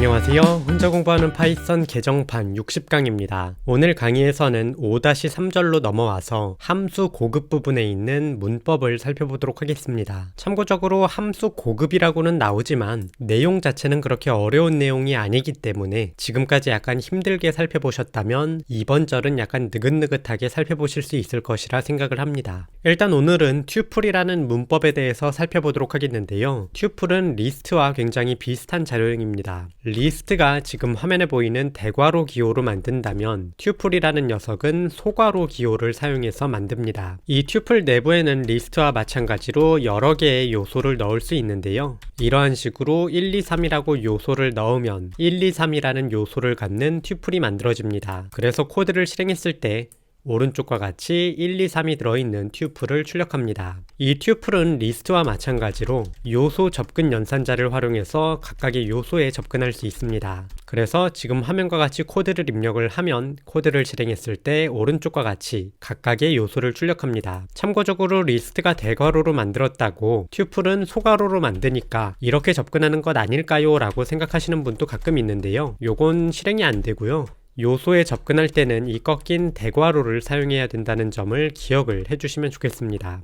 안녕하세요. 혼자 공부하는 파이썬 개정판 60강입니다. 오늘 강의에서는 5-3절로 넘어와서 함수 고급 부분에 있는 문법을 살펴보도록 하겠습니다. 참고적으로 함수 고급이라고는 나오지만 내용 자체는 그렇게 어려운 내용이 아니기 때문에 지금까지 약간 힘들게 살펴보셨다면 이번 절은 약간 느긋느긋하게 살펴보실 수 있을 것이라 생각을 합니다. 일단 오늘은 튜플이라는 문법에 대해서 살펴보도록 하겠는데요. 튜플은 리스트와 굉장히 비슷한 자료형입니다. 리스트가 지금 화면에 보이는 대괄호 기호로 만든다면 튜플이라는 녀석은 소괄호 기호를 사용해서 만듭니다. 이 튜플 내부에는 리스트와 마찬가지로 여러 개의 요소를 넣을 수 있는데요. 이러한 식으로 1, 2, 3이라고 요소를 넣으면 1, 2, 3이라는 요소를 갖는 튜플이 만들어집니다. 그래서 코드를 실행했을 때 오른쪽과 같이 1, 2, 3이 들어있는 튜플을 출력합니다. 이 튜플은 리스트와 마찬가지로 요소 접근 연산자를 활용해서 각각의 요소에 접근할 수 있습니다. 그래서 지금 화면과 같이 코드를 입력을 하면 코드를 실행했을 때 오른쪽과 같이 각각의 요소를 출력합니다. 참고적으로 리스트가 대괄호로 만들었다고 튜플은 소괄호로 만드니까 이렇게 접근하는 것 아닐까요? 라고 생각하시는 분도 가끔 있는데요. 요건 실행이 안 되고요. 요소에 접근할 때는 이 꺾인 대괄호를 사용해야 된다는 점을 기억을 해주시면 좋겠습니다.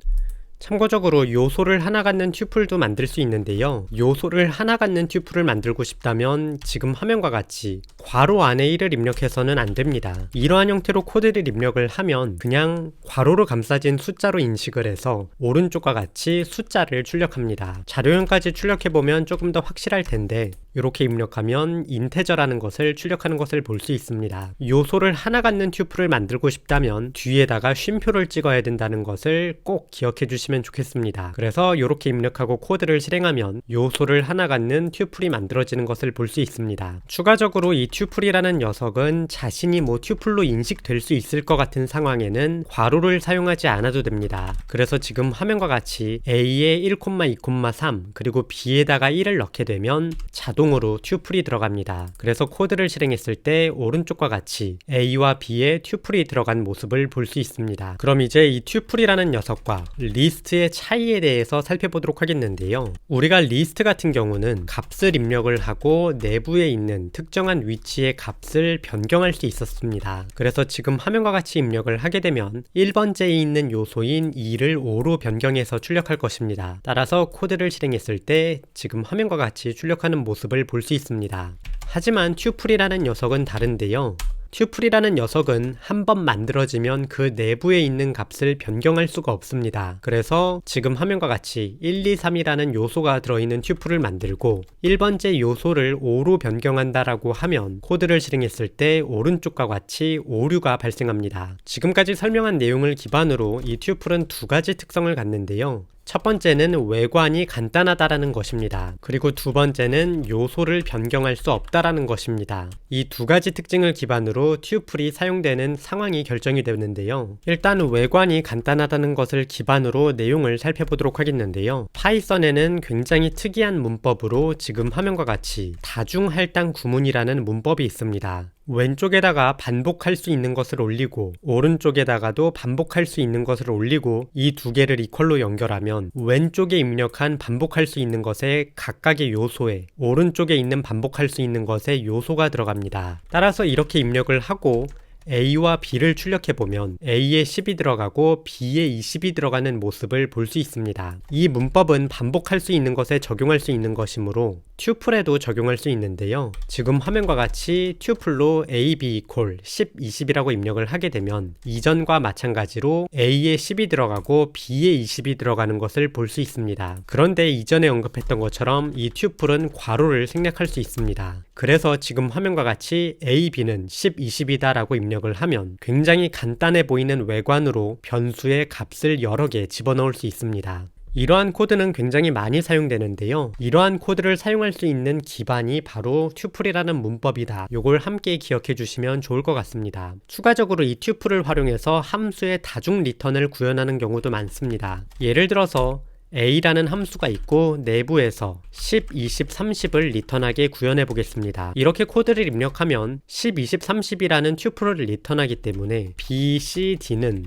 참고적으로 요소를 하나 갖는 튜플도 만들 수 있는데요. 요소를 하나 갖는 튜플을 만들고 싶다면 지금 화면과 같이 괄호 안에 1을 입력해서는 안 됩니다. 이러한 형태로 코드를 입력을 하면 그냥 괄호로 감싸진 숫자로 인식을 해서 오른쪽과 같이 숫자를 출력합니다. 자료형까지 출력해보면 조금 더 확실할 텐데 이렇게 입력하면 인테저라는 것을 출력하는 것을 볼 수 있습니다. 요소를 하나 갖는 튜플을 만들고 싶다면 뒤에다가 쉼표를 찍어야 된다는 것을 꼭 기억해 주시면 좋겠습니다. 그래서 이렇게 입력하고 코드를 실행하면 요소를 하나 갖는 튜플이 만들어지는 것을 볼 수 있습니다. 추가적으로 이 튜플이라는 녀석은 자신이 튜플로 인식될 수 있을 것 같은 상황에는 괄호를 사용하지 않아도 됩니다. 그래서 지금 화면과 같이 A에 1, 2, 3 그리고 B에다가 1을 넣게 되면 자동으로 튜플이 들어갑니다. 그래서 코드를 실행했을 때 오른쪽과 같이 A와 B에 튜플이 들어간 모습을 볼 수 있습니다. 그럼 이제 이 튜플이라는 녀석과 리스트의 차이에 대해서 살펴보도록 하겠는데요. 우리가 리스트 같은 경우는 값을 입력을 하고 내부에 있는 특정한 위치의 값을 변경할 수 있었습니다. 그래서 지금 화면과 같이 입력을 하게 되면 1번째에 있는 요소인 2를 5로 변경해서 출력할 것입니다. 따라서 코드를 실행했을 때 지금 화면과 같이 출력하는 모습을 볼 수 있습니다. 하지만 튜플이라는 녀석은 다른데요. 튜플이라는 녀석은 한번 만들어지면 그 내부에 있는 값을 변경할 수가 없습니다. 그래서 지금 화면과 같이 1, 2, 3이라는 요소가 들어있는 튜플을 만들고 1번째 요소를 5로 변경한다라고 하면 코드를 실행했을 때 오른쪽과 같이 오류가 발생합니다. 지금까지 설명한 내용을 기반으로 이 튜플은 두 가지 특성을 갖는데요. 첫 번째는 외관이 간단하다라는 것입니다. 그리고 두 번째는 요소를 변경할 수 없다라는 것입니다. 이 두 가지 특징을 기반으로 튜플이 사용되는 상황이 결정이 되는데요. 일단 외관이 간단하다는 것을 기반으로 내용을 살펴보도록 하겠는데요. 파이썬에는 굉장히 특이한 문법으로 지금 화면과 같이 다중할당 구문이라는 문법이 있습니다. 왼쪽에다가 반복할 수 있는 것을 올리고 오른쪽에다가도 반복할 수 있는 것을 올리고 이 두 개를 이퀄로 연결하면 왼쪽에 입력한 반복할 수 있는 것에 각각의 요소에 오른쪽에 있는 반복할 수 있는 것에 요소가 들어갑니다. 따라서 이렇게 입력을 하고 A와 B를 출력해보면 A에 10이 들어가고 B에 20이 들어가는 모습을 볼 수 있습니다. 이 문법은 반복할 수 있는 것에 적용할 수 있는 것이므로 튜플에도 적용할 수 있는데요. 지금 화면과 같이 튜플로 A, B equal 10, 20이라고 입력을 하게 되면 이전과 마찬가지로 A에 10이 들어가고 B에 20이 들어가는 것을 볼 수 있습니다. 그런데 이전에 언급했던 것처럼 이 튜플은 괄호를 생략할 수 있습니다. 그래서 지금 화면과 같이 A, B는 10, 20이다 라고 입력을 하면 굉장히 간단해 보이는 외관으로 변수의 값을 여러 개 집어넣을 수 있습니다. 이러한 코드는 굉장히 많이 사용되는데요. 이러한 코드를 사용할 수 있는 기반이 바로 튜플이라는 문법이다. 요걸 함께 기억해 주시면 좋을 것 같습니다. 추가적으로 이 튜플을 활용해서 함수의 다중 리턴을 구현하는 경우도 많습니다. 예를 들어서 A라는 함수가 있고 내부에서 10, 20, 30을 리턴하게 구현해 보겠습니다. 이렇게 코드를 입력하면 10, 20, 30이라는 튜플을 리턴하기 때문에 B, C, D는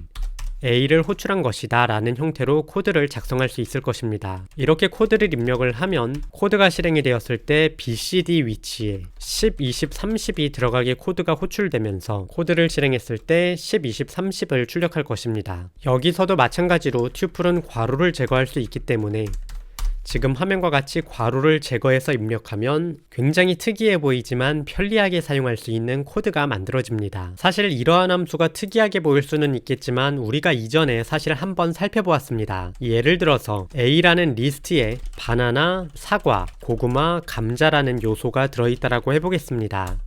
A를 호출한 것이다 라는 형태로 코드를 작성할 수 있을 것입니다. 이렇게 코드를 입력을 하면 코드가 실행이 되었을 때 BCD 위치에 10, 20, 30이 들어가게 코드가 호출되면서 코드를 실행했을 때 10, 20, 30을 출력할 것입니다. 여기서도 마찬가지로 튜플은 괄호를 제거할 수 있기 때문에 지금 화면과 같이 괄호를 제거해서 입력하면 굉장히 특이해 보이지만 편리하게 사용할 수 있는 코드가 만들어집니다. 사실 이러한 함수가 특이하게 보일 수는 있겠지만 우리가 이전에 사실 한번 살펴보았습니다. 예를 들어서 A라는 리스트에 바나나, 사과, 고구마, 감자라는 요소가 들어있다라고 해보겠습니다.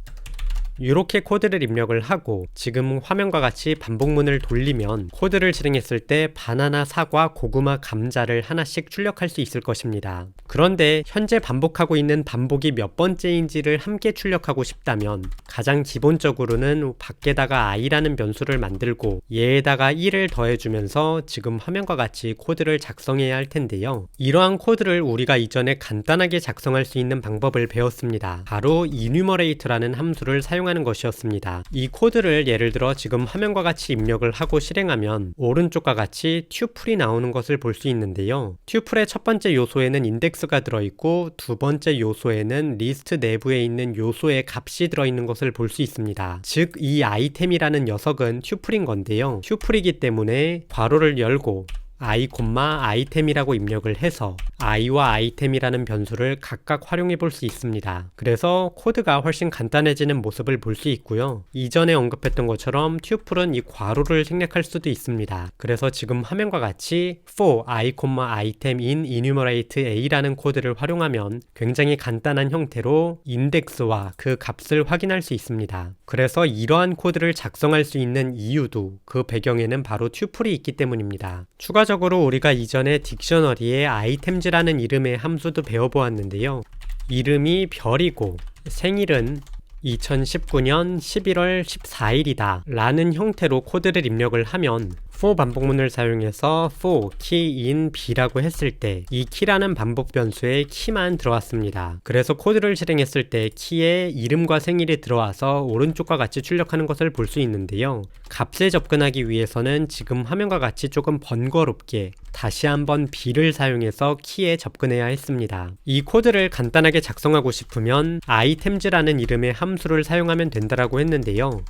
이렇게 코드를 입력을 하고 지금 화면과 같이 반복문을 돌리면 코드를 실행했을 때 바나나, 사과, 고구마, 감자를 하나씩 출력할 수 있을 것입니다. 그런데 현재 반복하고 있는 반복이 몇 번째인지를 함께 출력하고 싶다면 가장 기본적으로는 밖에다가 i라는 변수를 만들고 얘에다가 1을 더해주면서 지금 화면과 같이 코드를 작성해야 할 텐데요. 이러한 코드를 우리가 이전에 간단하게 작성할 수 있는 방법을 배웠습니다. 바로 enumerate라는 함수를 사용하는 것이었습니다. 이 코드를 예를 들어 지금 화면과 같이 입력을 하고 실행하면 오른쪽과 같이 튜플이 나오는 것을 볼 수 있는데요. 튜플의 첫 번째 요소에는 인덱스가 들어있고 두 번째 요소에는 리스트 내부에 있는 요소의 값이 들어있는 것을 볼 수 있습니다. 즉 이 아이템이라는 녀석은 튜플인 건데요. 튜플이기 때문에 괄호를 열고 i, 아이템이라고 입력을 해서 i와 아이템이라는 변수를 각각 활용해 볼 수 있습니다. 그래서 코드가 훨씬 간단해지는 모습을 볼 수 있고요. 이전에 언급했던 것처럼 튜플은 이 괄호를 생략할 수도 있습니다. 그래서 지금 화면과 같이 for i, item in enumerate a라는 코드를 활용하면 굉장히 간단한 형태로 인덱스와 그 값을 확인할 수 있습니다. 그래서 이러한 코드를 작성할 수 있는 이유도 그 배경에는 바로 튜플이 있기 때문입니다. 추가적으로 우리가 이전에 딕셔너리에 아이템즈라는 이름의 함수도 배워보았는데요. 이름이 별이고 생일은 2019년 11월 14일이다 라는 형태로 코드를 입력을 하면 for 반복문을 사용해서 for key in b라고 했을 때 이 key라는 반복 변수에 key만 들어왔습니다. 그래서 코드를 실행했을 때 key에 이름과 생일이 들어와서 오른쪽과 같이 출력하는 것을 볼 수 있는데요. 값에 접근하기 위해서는 지금 화면과 같이 조금 번거롭게 다시 한번 b를 사용해서 key에 접근해야 했습니다. 이 코드를 간단하게 작성하고 싶으면 items라는 이름의 함수를 사용하면 된다라고 했는데요.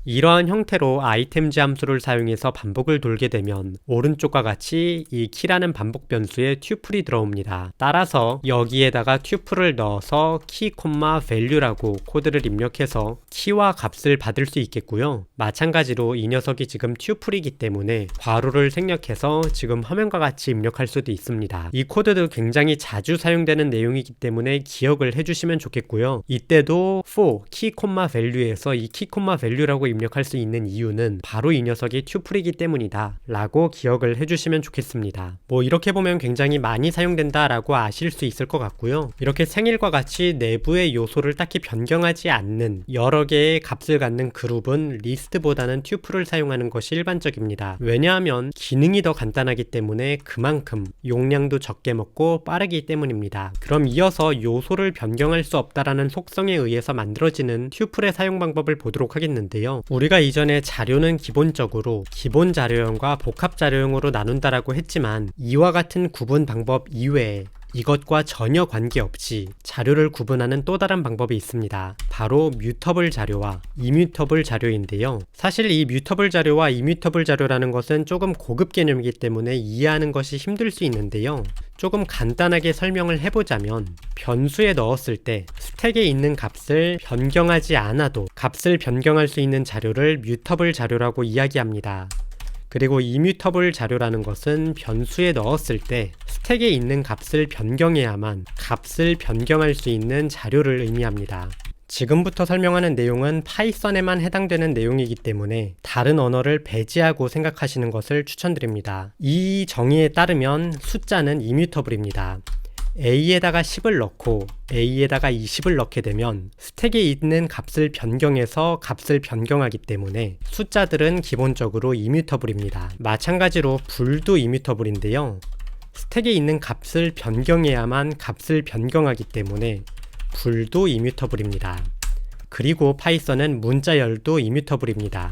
이러한 형태로 아이템즈 함수를 사용해서 반복을 돌게 되면 오른쪽과 같이 이 key라는 반복 변수에 튜플이 들어옵니다. 따라서 여기에다가 튜플을 넣어서 key, value라고 코드를 입력해서 키와 값을 받을 수 있겠고요. 마찬가지로 이 녀석이 지금 튜플이기 때문에 괄호를 생략해서 지금 화면과 같이 입력할 수도 있습니다. 이 코드도 굉장히 자주 사용되는 내용이기 때문에 기억을 해주시면 좋겠고요. 이때도 for key, value에서 이 key, value라고 입력할 수 있는 이유는 바로 이 녀석이 튜플이기 때문이다 라고 기억을 해주시면 좋겠습니다. 이렇게 보면 굉장히 많이 사용된다 라고 아실 수 있을 것 같고요. 이렇게 생일과 같이 내부의 요소를 딱히 변경하지 않는 여러 개의 값을 갖는 그룹은 리스트보다는 튜플을 사용하는 것이 일반적입니다. 왜냐하면 기능이 더 간단하기 때문에 그만큼 용량도 적게 먹고 빠르기 때문입니다. 그럼 이어서 요소를 변경할 수 없다라는 속성에 의해서 만들어지는 튜플의 사용 방법을 보도록 하겠는데요. 우리가 이전에 자료는 기본적으로 기본 자료형과 복합 자료형으로 나눈다라고 했지만 이와 같은 구분 방법 이외에 이것과 전혀 관계없이 자료를 구분하는 또 다른 방법이 있습니다. 바로 뮤터블 자료와 이뮤터블 자료인데요. 사실 이 뮤터블 자료와 이뮤터블 자료라는 것은 조금 고급 개념이기 때문에 이해하는 것이 힘들 수 있는데요. 조금 간단하게 설명을 해보자면 변수에 넣었을 때 스택에 있는 값을 변경하지 않아도 값을 변경할 수 있는 자료를 뮤터블 자료라고 이야기합니다. 그리고 이뮤터블 자료라는 것은 변수에 넣었을 때 스택에 있는 값을 변경해야만 값을 변경할 수 있는 자료를 의미합니다. 지금부터 설명하는 내용은 파이썬에만 해당되는 내용이기 때문에 다른 언어를 배제하고 생각하시는 것을 추천드립니다. 이 정의에 따르면 숫자는 이뮤터블입니다. A에다가 10을 넣고 A에다가 20을 넣게 되면 스택에 있는 값을 변경해서 값을 변경하기 때문에 숫자들은 기본적으로 이뮤터블입니다. 마찬가지로 불도 이뮤터블인데요. 스택에 있는 값을 변경해야만 값을 변경하기 때문에 불도 이뮤터블입니다. 그리고 파이썬은 문자열도 이뮤터블입니다.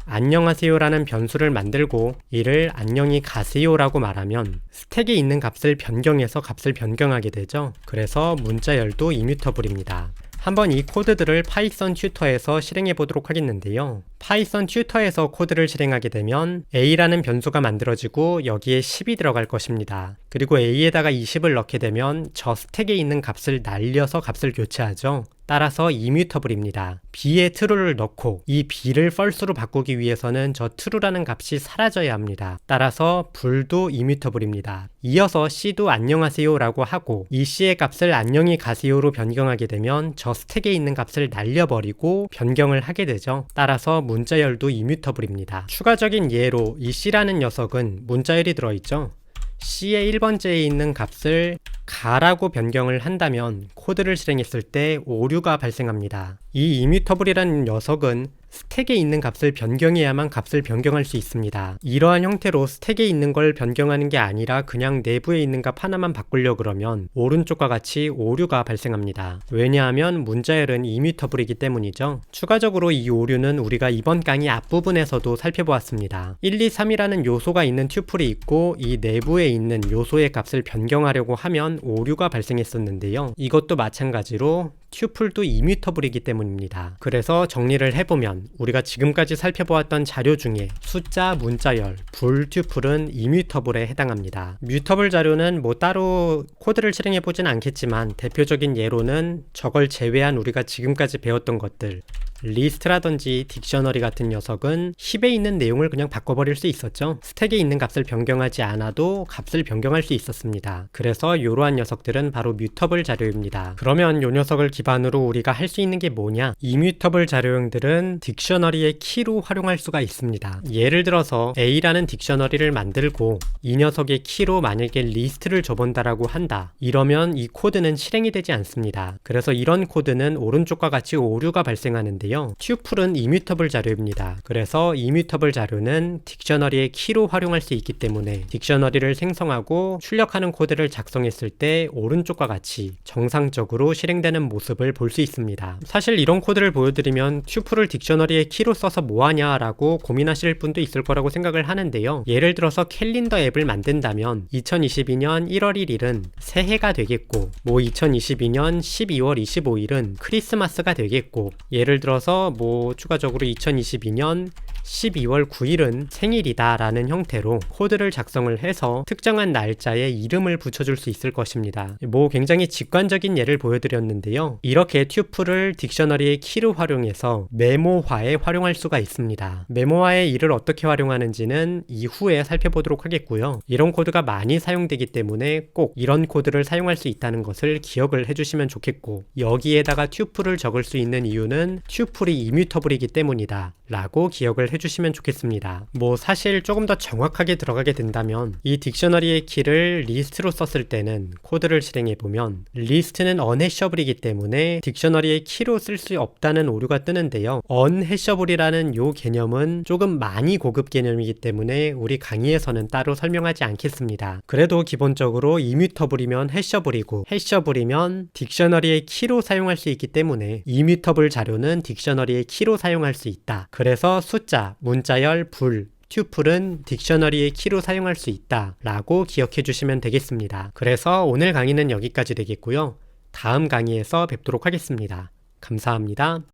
안녕하세요라는 변수를 만들고 이를 안녕히 가세요라고 말하면 스택에 있는 값을 변경해서 값을 변경하게 되죠. 그래서 문자열도 이뮤터블입니다. 한번 이 코드들을 파이썬 튜터에서 실행해 보도록 하겠는데요. 파이썬 튜터에서 코드를 실행하게 되면 a라는 변수가 만들어지고 여기에 10이 들어갈 것입니다. 그리고 a에다가 20을 넣게 되면 저 스택에 있는 값을 날려서 값을 교체하죠. 따라서 이뮤터블입니다. b에 true를 넣고 이 b를 false로 바꾸기 위해서는 저 true라는 값이 사라져야 합니다. 따라서 불도 이뮤터블입니다. 이어서 c도 안녕하세요 라고 하고 이 c의 값을 안녕히 가세요로 변경하게 되면 저 스택에 있는 값을 날려버리고 변경을 하게 되죠. 따라서 문자열도 이뮤터블입니다. 추가적인 예로 이 c라는 녀석은 문자열이 들어있죠. c의 1번째에 있는 값을 가라고 변경을 한다면 코드를 실행했을 때 오류가 발생합니다. 이 이뮤터블이라는 녀석은 스택에 있는 값을 변경해야만 값을 변경할 수 있습니다. 이러한 형태로 스택에 있는 걸 변경하는 게 아니라 그냥 내부에 있는 값 하나만 바꾸려 그러면 오른쪽과 같이 오류가 발생합니다. 왜냐하면 문자열은 이뮤터블이기 때문이죠. 추가적으로 이 오류는 우리가 이번 강의 앞부분에서도 살펴보았습니다. 1, 2, 3이라는 요소가 있는 튜플이 있고 이 내부에 있는 요소의 값을 변경하려고 하면 오류가 발생했었는데요. 이것도 마찬가지로 튜플도 이뮤터블이기 때문입니다. 그래서 정리를 해보면 우리가 지금까지 살펴보았던 자료 중에 숫자, 문자열, 불, 튜플은 이뮤터블에 해당합니다. 뮤터블 자료는 뭐 따로 코드를 실행해보진 않겠지만 대표적인 예로는 저걸 제외한 우리가 지금까지 배웠던 것들 리스트라든지 딕셔너리 같은 녀석은 힙에 있는 내용을 그냥 바꿔버릴 수 있었죠. 스택에 있는 값을 변경하지 않아도 값을 변경할 수 있었습니다. 그래서 이러한 녀석들은 바로 뮤터블 자료입니다. 그러면 이 녀석을 기반으로 우리가 할 수 있는 게 뭐냐? 이뮤터블 자료형들은 딕셔너리의 키로 활용할 수가 있습니다. 예를 들어서 A라는 딕셔너리를 만들고 이 녀석의 키로 만약에 리스트를 줘본다라고 한다. 이러면 이 코드는 실행이 되지 않습니다. 그래서 이런 코드는 오른쪽과 같이 오류가 발생하는데요. 튜플은 이뮤터블 자료입니다. 그래서 이뮤터블 자료는 딕셔너리의 키로 활용할 수 있기 때문에 딕셔너리를 생성하고 출력하는 코드를 작성했을 때 오른쪽과 같이 정상적으로 실행되는 모습을 볼 수 있습니다. 사실 이런 코드를 보여드리면 튜플을 딕셔너리의 키로 써서 뭐하냐 라고 고민하실 분도 있을 거라고 생각을 하는데요. 예를 들어서 캘린더 앱을 만든다면 2022년 1월 1일은 새해가 되겠고 뭐 2022년 12월 25일은 크리스마스가 되겠고 예를 들어서 뭐 추가적으로 2022년 12월 9일은 생일이다 라는 형태로 코드를 작성을 해서 특정한 날짜에 이름을 붙여줄 수 있을 것입니다. 뭐 굉장히 직관적인 예를 보여드렸는데요. 이렇게 튜플을 딕셔너리의 키로 활용해서 메모화에 활용할 수가 있습니다. 메모화의 일을 어떻게 활용하는지는 이후에 살펴보도록 하겠고요. 이런 코드가 많이 사용되기 때문에 꼭 이런 코드를 사용할 수 있다는 것을 기억을 해주시면 좋겠고 여기에다가 튜플을 적을 수 있는 이유는 튜플이 이뮤터블이기 때문이다 라고 기억을 해주시면 좋겠습니다. 뭐 사실 조금 더 정확하게 들어가게 된다면 이 딕셔너리의 키를 리스트로 썼을 때는 코드를 실행해보면 리스트는 unhashable이기 때문에 딕셔너리의 키로 쓸 수 없다는 오류가 뜨는데요. unhashable이라는 요 개념은 조금 많이 고급 개념이기 때문에 우리 강의에서는 따로 설명하지 않겠습니다. 그래도 기본적으로 이뮤터블이면 해셔블이고 해셔블이면 딕셔너리의 키로 사용할 수 있기 때문에 이뮤터블 자료는 딕셔너리의 키로 사용할 수 있다. 그래서 숫자, 문자열, 불, 튜플은 딕셔너리의 키로 사용할 수 있다 라고 기억해 주시면 되겠습니다. 그래서 오늘 강의는 여기까지 되겠고요. 다음 강의에서 뵙도록 하겠습니다. 감사합니다.